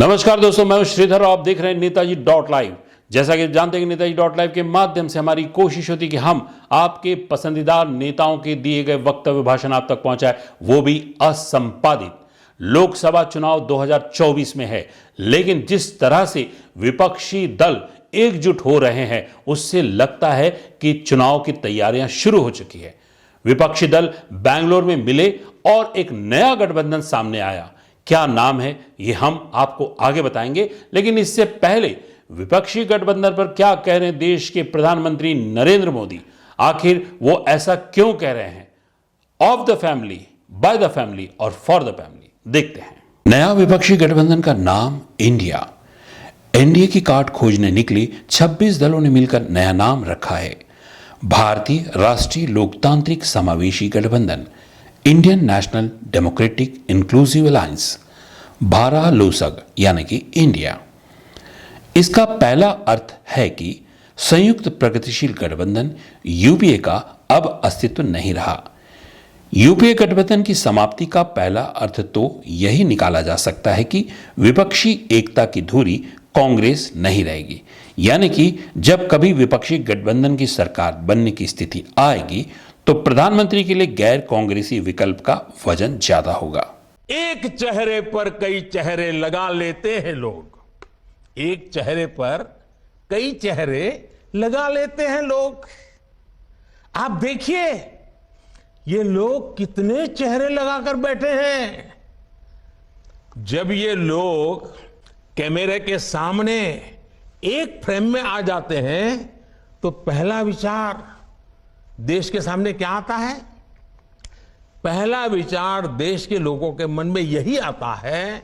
नमस्कार दोस्तों, मैं हूं श्रीधर और आप देख रहे हैं नेताजी डॉट लाइव। जैसा कि जानते हैं कि नेताजी डॉट लाइव के माध्यम से हमारी कोशिश होती है कि हम आपके पसंदीदा नेताओं के दिए गए वक्तव्य भाषण आप तक पहुंचाए, वो भी असंपादित। लोकसभा चुनाव 2024 में है, लेकिन जिस तरह से विपक्षी दल एकजुट हो रहे हैं उससे लगता है कि चुनाव की तैयारियां शुरू हो चुकी है। विपक्षी दल बेंगलोर में मिले और एक नया गठबंधन सामने आया। क्या नाम है ये हम आपको आगे बताएंगे, लेकिन इससे पहले विपक्षी गठबंधन पर क्या कह रहे हैं देश के प्रधानमंत्री नरेंद्र मोदी। आखिर वो ऐसा क्यों कह रहे हैं? Of the family, by the family और फॉर द फैमिली, देखते हैं। नया विपक्षी गठबंधन का नाम इंडिया। एनडीए की कार्ड खोजने निकली 26 दलों ने मिलकर नया नाम रखा है, भारतीय राष्ट्रीय लोकतांत्रिक समावेशी गठबंधन, Indian National Democratic Inclusive Alliance, Bharat लोसग यानी कि इंडिया। इसका पहला अर्थ है कि संयुक्त प्रगतिशील गठबंधन यूपीए का अब अस्तित्व नहीं रहा। यूपीए गठबंधन की समाप्ति का पहला अर्थ तो यही निकाला जा सकता है कि विपक्षी एकता की धुरी कांग्रेस नहीं रहेगी, यानी कि जब कभी विपक्षी गठबंधन की सरकार बनने की स्थिति आएगी तो प्रधानमंत्री के लिए गैर कांग्रेसी विकल्प का वजन ज्यादा होगा। एक चेहरे पर कई चेहरे लगा लेते हैं लोग। एक चेहरे पर कई चेहरे लगा लेते हैं लोग। आप देखिए ये लोग कितने चेहरे लगाकर बैठे हैं। जब ये लोग कैमरे के सामने एक फ्रेम में आ जाते हैं तो पहला विचार देश के सामने क्या आता है? पहला विचार देश के लोगों के मन में यही आता है,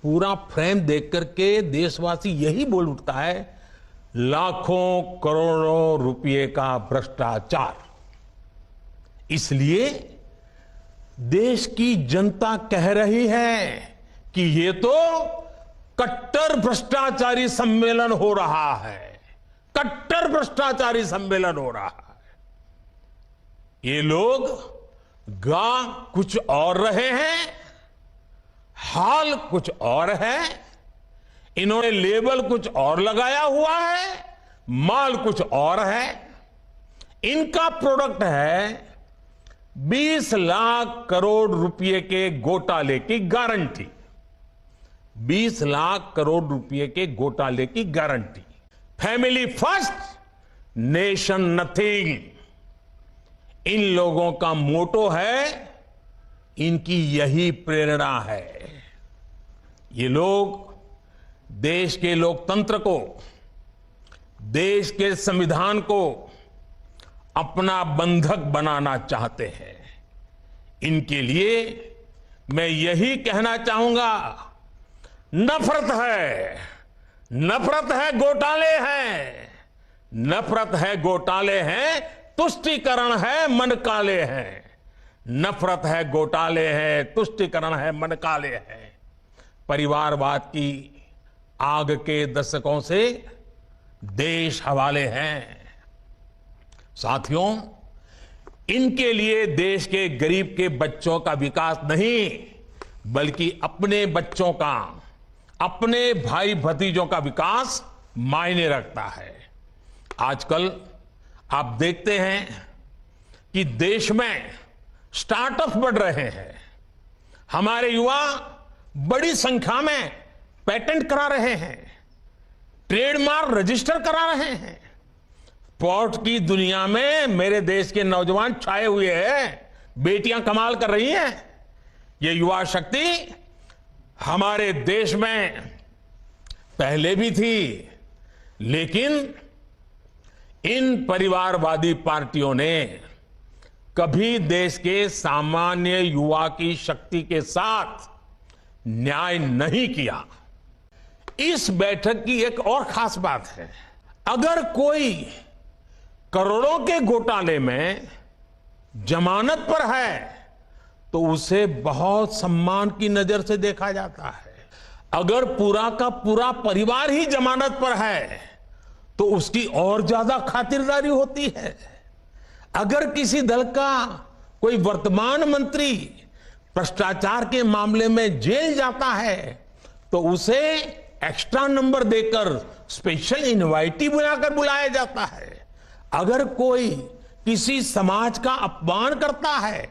पूरा फ्रेम देख करके देशवासी यही बोल उठता है, लाखों करोड़ों रुपए का भ्रष्टाचार। इसलिए देश की जनता कह रही है कि ये तो कट्टर भ्रष्टाचारी सम्मेलन हो रहा है, कट्टर भ्रष्टाचारी सम्मेलन हो रहा है। ये लोग गा कुछ और रहे हैं, हाल कुछ और है, इन्होंने लेबल कुछ और लगाया हुआ है, माल कुछ और है। इनका प्रोडक्ट है 20 लाख करोड़ रुपए के घोटाले की गारंटी। 20 लाख करोड़ रुपए के घोटाले की गारंटी। फैमिली फर्स्ट, नेशन नथिंग, इन लोगों का मोटो है, इनकी यही प्रेरणा है। ये लोग देश के लोकतंत्र को, देश के संविधान को अपना बंधक बनाना चाहते हैं। इनके लिए मैं यही कहना चाहूंगा, नफरत है, नफरत है, घोटाले हैं, नफरत है, घोटाले हैं, तुष्टीकरण है, मन काले हैं। नफरत है, घोटाले हैं, तुष्टीकरण है, मन काले हैं। परिवारवाद की आग के दशकों से देश हवाले हैं। साथियों, इनके लिए देश के गरीब के बच्चों का विकास नहीं, बल्कि अपने बच्चों का, अपने भाई भतीजों का विकास मायने रखता है। आजकल आप देखते हैं कि देश में स्टार्टअप बढ़ रहे हैं। हमारे युवा बड़ी संख्या में पेटेंट करा रहे हैं, ट्रेडमार्क रजिस्टर करा रहे हैं। स्पोर्ट्स की दुनिया में मेरे देश के नौजवान छाए हुए हैं, बेटियां कमाल कर रही हैं। ये युवा शक्ति हमारे देश में पहले भी थी, लेकिन इन परिवारवादी पार्टियों ने कभी देश के सामान्य युवा की शक्ति के साथ न्याय नहीं किया। इस बैठक की एक और खास बात है, अगर कोई करोड़ों के घोटाले में जमानत पर है तो उसे बहुत सम्मान की नजर से देखा जाता है। अगर पूरा का पूरा परिवार ही जमानत पर है तो उसकी और ज्यादा खातिरदारी होती है। अगर किसी दल का कोई वर्तमान मंत्री भ्रष्टाचार के मामले में जेल जाता है तो उसे एक्स्ट्रा नंबर देकर स्पेशल इनवाइटी बुलाकर बुलाया जाता है। अगर कोई किसी समाज का अपमान करता है,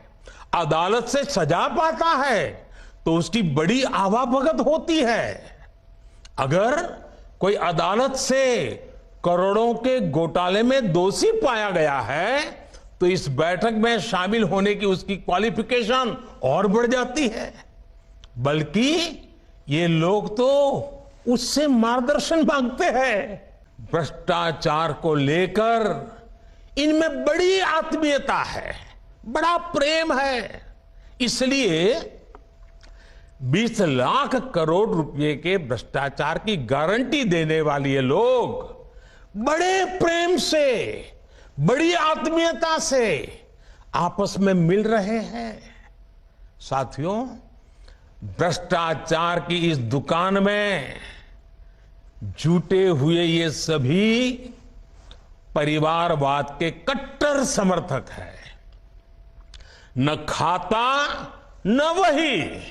अदालत से सजा पाता है, तो उसकी बड़ी आवाभगत होती है। अगर कोई अदालत से करोड़ों के घोटाले में दोषी पाया गया है, तो इस बैठक में शामिल होने की उसकी क्वालिफिकेशन और बढ़ जाती है। बल्कि ये लोग तो उससे मार्गदर्शन मांगते हैं। भ्रष्टाचार को लेकर इनमें बड़ी आत्मीयता है, बड़ा प्रेम है। इसलिए 20 लाख करोड़ रुपए के भ्रष्टाचार की गारंटी देने वाले ये लोग बड़े प्रेम से, बड़ी आत्मीयता से आपस में मिल रहे हैं। साथियों, भ्रष्टाचार की इस दुकान में जुटे हुए ये सभी परिवारवाद के कट्टर समर्थक हैं। न खाता न वही,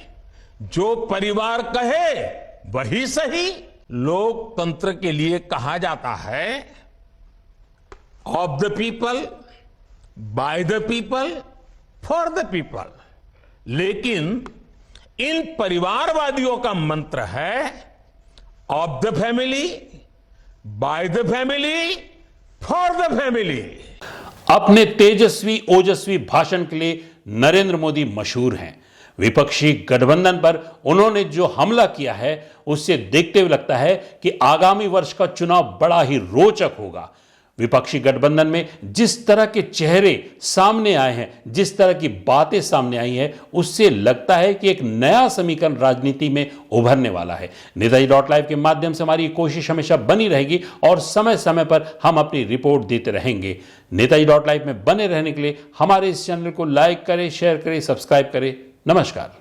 जो परिवार कहे वही सही। लोकतंत्र के लिए कहा जाता है of the people, by the people, for the people. लेकिन इन परिवारवादियों का मंत्र है of the family, by the family, for the family. अपने तेजस्वी ओजस्वी भाषण के लिए नरेंद्र मोदी मशहूर हैं। विपक्षी गठबंधन पर उन्होंने जो हमला किया है, उससे देखते हुए लगता है कि आगामी वर्ष का चुनाव बड़ा ही रोचक होगा। विपक्षी गठबंधन में जिस तरह के चेहरे सामने आए हैं, जिस तरह की बातें सामने आई हैं, उससे लगता है कि एक नया समीकरण राजनीति में उभरने वाला है। नेताजी.live के माध्यम से हमारी कोशिश हमेशा बनी रहेगी और समय समय पर हम अपनी रिपोर्ट देते रहेंगे। नेताजी.live में बने रहने के लिए हमारे इस चैनल को लाइक करें, शेयर करें, सब्सक्राइब करें। नमस्कार।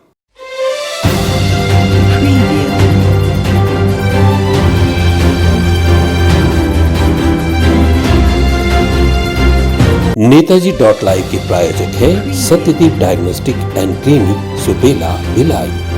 नेताजी.live के प्रायोजक है Satyadeep diagnostic and clinic, Supela, Bhilai.